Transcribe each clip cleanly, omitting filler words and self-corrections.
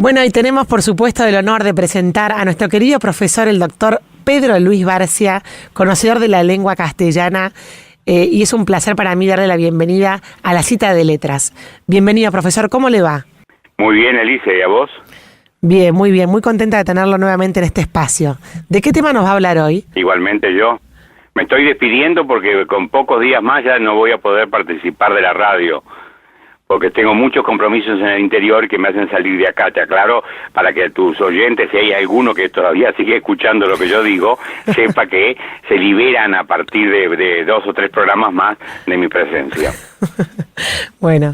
Bueno, y tenemos por supuesto el honor de presentar a nuestro querido profesor, el doctor Pedro Luis Barcia, conocedor de la lengua castellana, y es un placer para mí darle la bienvenida a la cita de letras. Bienvenido, profesor, ¿cómo le va? Muy bien, Alicia, ¿y a vos? Bien, muy contenta de tenerlo nuevamente en este espacio. ¿De qué tema nos va a hablar hoy? Igualmente yo. Me estoy despidiendo porque con pocos días más ya no voy a poder participar de la radio, porque tengo muchos compromisos en el interior que me hacen salir de acá. Te aclaro para que tus oyentes, si hay alguno que todavía sigue escuchando lo que yo digo, sepa que se liberan a partir de 2 o 3 programas más de mi presencia. Bueno,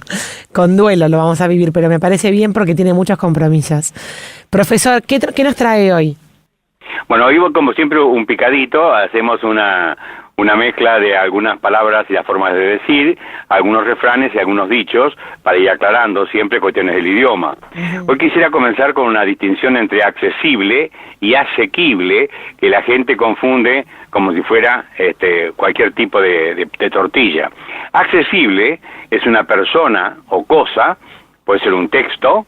con duelo lo vamos a vivir, pero me parece bien porque tiene muchos compromisos. Profesor, ¿qué nos trae hoy? Bueno, hoy como siempre un picadito, hacemos una mezcla de algunas palabras y las formas de decir, algunos refranes y algunos dichos, para ir aclarando siempre cuestiones del idioma. Hoy quisiera comenzar con una distinción entre accesible y asequible, que la gente confunde como si fuera cualquier tipo de tortilla. Accesible es una persona o cosa, puede ser un texto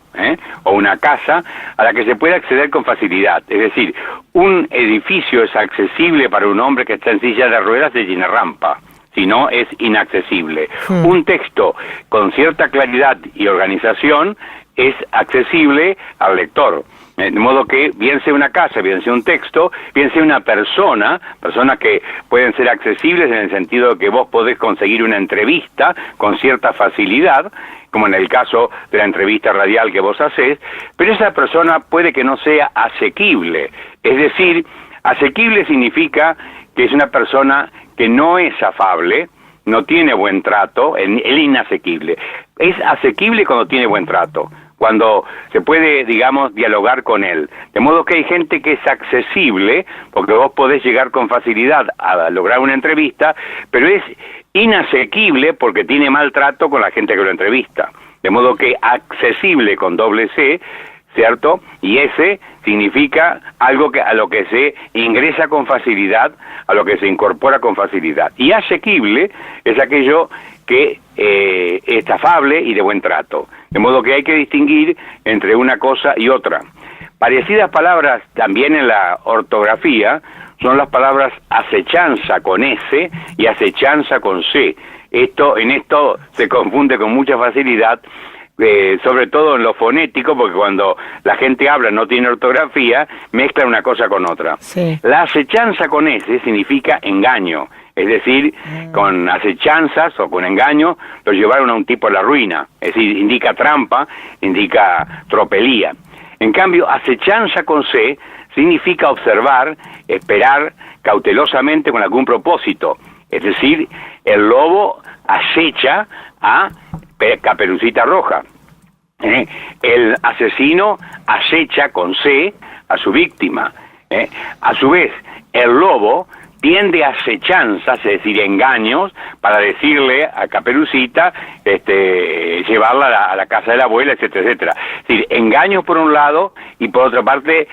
o una casa, a la que se puede acceder con facilidad. Es decir, un edificio es accesible para un hombre que está en silla de ruedas y tiene rampa, si no es inaccesible. Un texto con cierta claridad y organización es accesible al lector. De modo que, bien sea una casa, bien sea un texto, bien sea una persona que pueden ser accesibles en el sentido de que vos podés conseguir una entrevista con cierta facilidad, como en el caso de la entrevista radial que vos hacés, pero esa persona puede que no sea asequible. Es decir, asequible significa que es una persona que no es afable, no tiene buen trato, el inasequible. Es asequible cuando tiene buen trato, cuando se puede, digamos, dialogar con él. De modo que hay gente que es accesible, porque vos podés llegar con facilidad a lograr una entrevista, pero es inasequible porque tiene mal trato con la gente que lo entrevista. De modo que accesible con doble C, ¿cierto? Y ese significa algo a lo que se ingresa con facilidad, a lo que se incorpora con facilidad. Y asequible es aquello que es afable y de buen trato. De modo que hay que distinguir entre una cosa y otra. Parecidas palabras también en la ortografía son las palabras acechanza con S y acechanza con C. En esto se confunde con mucha facilidad, sobre todo en lo fonético, porque cuando la gente habla no tiene ortografía, mezcla una cosa con otra. Sí. La acechanza con S significa engaño, es decir, con acechanzas o con engaño lo llevaron a un tipo a la ruina, es decir, indica trampa, indica tropelía. En cambio, acechanza con C significa observar, esperar cautelosamente con algún propósito. Es decir, el lobo acecha a Caperucita Roja. El asesino acecha con C a su víctima. A su vez, el lobo tiende a acechanzas, es decir, engaños, para decirle a Caperucita, llevarla a la casa de la abuela, etcétera, etcétera. Es decir, engaños por un lado y por otra parte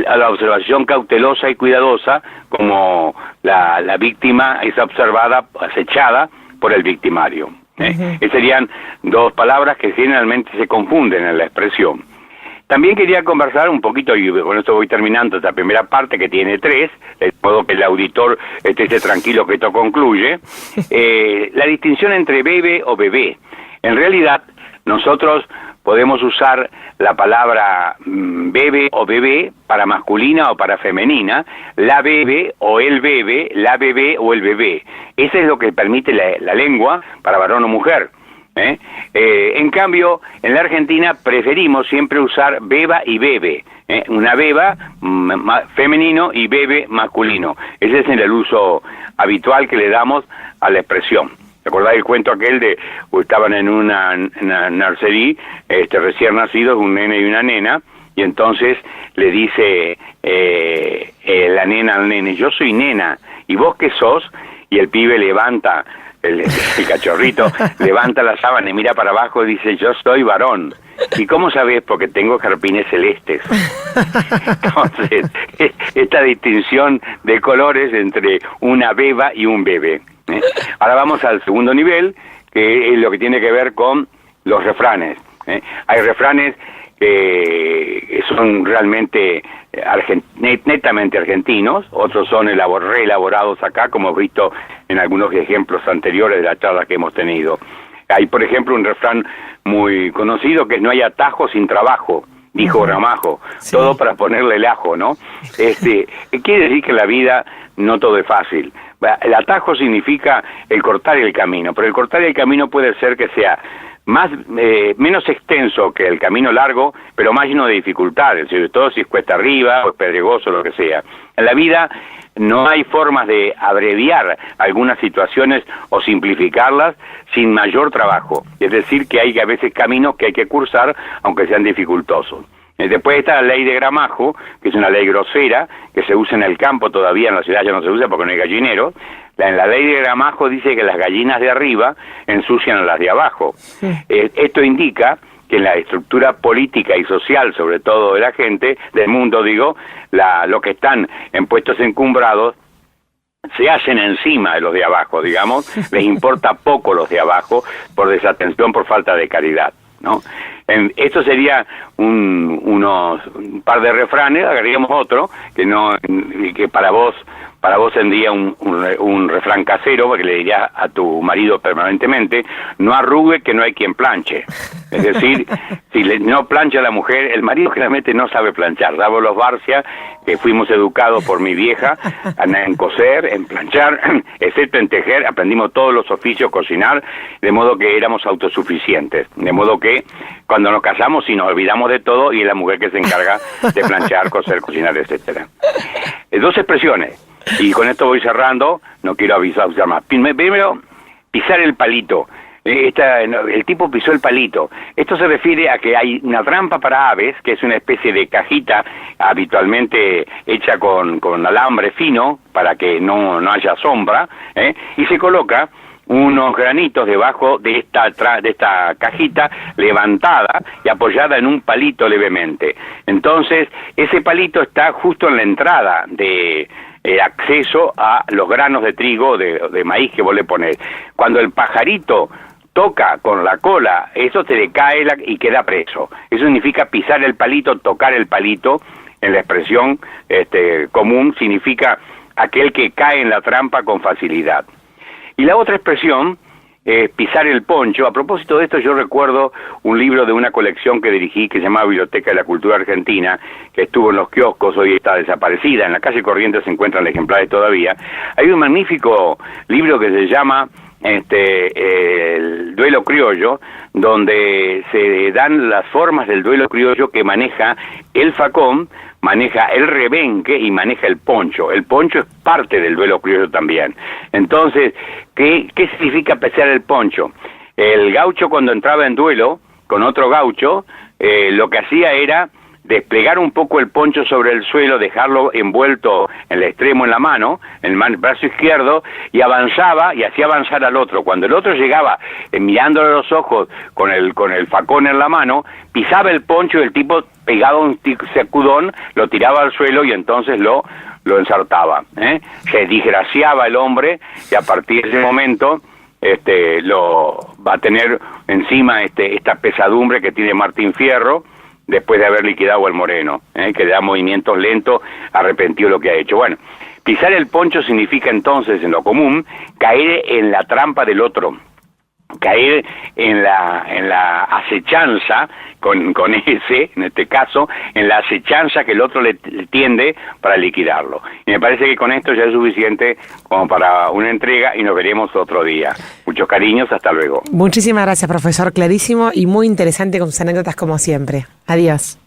a la observación cautelosa y cuidadosa, como la víctima es observada, acechada por el victimario. Esas serían dos palabras que generalmente se confunden en la expresión. También quería conversar un poquito, y con esto voy terminando esta primera parte que tiene 3, de modo que el auditor esté tranquilo que esto concluye, la distinción entre bebe o bebé. En realidad, nosotros podemos usar la palabra bebe o bebé para masculina o para femenina, la bebe o el bebe, la bebé o el bebé. Eso es lo que permite la lengua para varón o mujer. En cambio, en la Argentina preferimos siempre usar beba y bebe. Una beba femenino y bebe masculino. Ese es el uso habitual que le damos a la expresión. ¿Recordás el cuento aquel de estaban en una nursery, recién nacidos, un nene y una nena, y entonces le dice la nena al nene, yo soy nena, ¿y vos qué sos? Y el pibe levanta, el cachorrito, levanta la sábana y mira para abajo y dice, yo soy varón. ¿Y cómo sabés? Porque tengo carpines celestes. Entonces, esta distinción de colores entre una beba y un bebé. Ahora vamos al segundo nivel, que es lo que tiene que ver con los refranes. Hay refranes que son realmente netamente argentinos, otros son reelaborados acá, como hemos visto en algunos ejemplos anteriores de la charla que hemos tenido. Hay, por ejemplo, un refrán muy conocido que es: no hay atajo sin trabajo, dijo Gramajo, sí. Todo para ponerle el ajo, ¿no? Quiere decir que en la vida no todo es fácil. El atajo significa el cortar el camino, pero el cortar el camino puede ser que sea menos extenso que el camino largo, pero más lleno de dificultades, sobre todo si es cuesta arriba o es pedregoso, lo que sea. En la vida no hay formas de abreviar algunas situaciones o simplificarlas sin mayor trabajo. Es decir, que hay a veces caminos que hay que cursar, aunque sean dificultosos. Después está la ley de Gramajo, que es una ley grosera, que se usa en el campo todavía, en la ciudad ya no se usa porque no hay gallineros. En la ley de Gramajo dice que las gallinas de arriba ensucian a las de abajo. Sí. Esto indica que en la estructura política y social, sobre todo de la gente, del mundo, digo, los que están en puestos encumbrados, se hacen encima de los de abajo, digamos, les importa poco los de abajo por desatención, por falta de caridad, ¿no? Esto sería un par de refranes. Agreguemos otro que para vos tendría un refrán casero, porque le dirías a tu marido permanentemente: no arrugue que no hay quien planche. Es decir, si no plancha la mujer, el marido generalmente no sabe planchar. Salvo los Barcia, que fuimos educados por mi vieja en coser, en planchar, excepto en tejer, aprendimos todos los oficios, cocinar, de modo que éramos autosuficientes. De modo que cuando nos casamos sí nos olvidamos de todo y es la mujer que se encarga de planchar, coser, cocinar, etcétera. Dos expresiones. Y con esto voy cerrando, no quiero avisar más. Primero, pisar el palito. El tipo pisó el palito. Esto se refiere a que hay una trampa para aves, que es una especie de cajita habitualmente hecha con alambre fino para que no haya sombra, y se coloca unos granitos debajo de esta cajita levantada y apoyada en un palito levemente. Entonces, ese palito está justo en la entrada de acceso a los granos de trigo, de maíz que vos le ponés. Cuando el pajarito toca con la cola, eso te decae y queda preso. Eso significa pisar el palito, tocar el palito. En la expresión común significa aquel que cae en la trampa con facilidad. Y la otra expresión es pisar el poncho. A propósito de esto, yo recuerdo un libro de una colección que dirigí que se llamaba Biblioteca de la Cultura Argentina, que estuvo en los kioscos, hoy está desaparecida. En la calle Corrientes se encuentran ejemplares todavía. Hay un magnífico libro que se llama el duelo criollo, donde se dan las formas del duelo criollo que maneja el facón, maneja el rebenque y maneja el poncho. El poncho es parte del duelo criollo también. Entonces, ¿qué significa pisar el poncho? El gaucho, cuando entraba en duelo con otro gaucho, lo que hacía era desplegar un poco el poncho sobre el suelo, dejarlo envuelto en el extremo en la mano, en el brazo izquierdo, y avanzaba y hacía avanzar al otro. Cuando el otro llegaba mirándole a los ojos con el facón en la mano, pisaba el poncho y el tipo pegaba un sacudón, lo tiraba al suelo y entonces lo ensartaba. Se disgraciaba el hombre y a partir de ese momento lo va a tener encima esta pesadumbre que tiene Martín Fierro, después de haber liquidado al Moreno, que le da movimientos lentos, arrepentido de lo que ha hecho. Bueno, pisar el poncho significa entonces, en lo común, caer en la trampa del otro, caer en la acechanza, con ese, en este caso, en la acechanza que el otro le tiende para liquidarlo. Y me parece que con esto ya es suficiente como para una entrega y nos veremos otro día. Muchos cariños, hasta luego. Muchísimas gracias, profesor, clarísimo y muy interesante con sus anécdotas como siempre. Adiós.